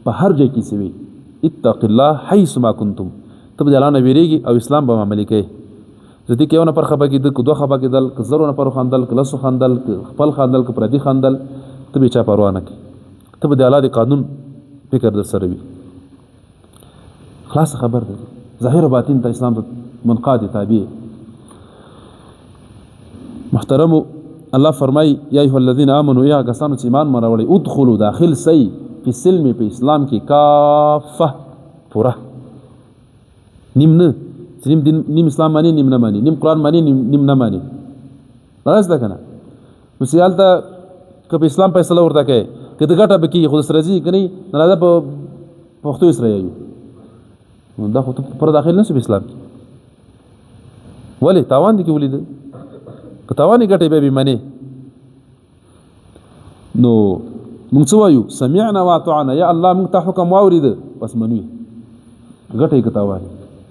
په هر ځای کې سوي اتق الله حيث ما كنتم ته به الله نه ویریږي او اسلام به عملي کوي ځکه کې یو نفر خپه کېده که دوه خپه کېدل که زرو نفر خندل که لسو خندل که خپل خندل که پردي خندل ته به چا پروا نه کوي ته به د الله د قانون فکر در سره وي خلاص خبر ده ظاهر باطن ته اسلام ته منقاد تابع محترم الله فرمای یا ایها الذين امنوا یا کسانو چې ایمان مراوړي ادخلوا داخل سي په سلم په اسلام کې کافه پورا نیم نه نیم اسلام مانی نیم نه مانی نیم قرآن مانی نیم نه مانی راځه ده کنه نو سیال ته که په اسلام فیصله ورته کوي که د ګټه به کې خو سره راځي که نه راځه په پښتو سره یو دا خو ته پر داخل نه شو په اسلام کې ولې تاوان دي کې ولید که تاوانې ګټې به مانی نو موږ څه وایو سمعنا واطعنا یا الله موږ ته حکم واورید بس منوي ګټې که تاوانې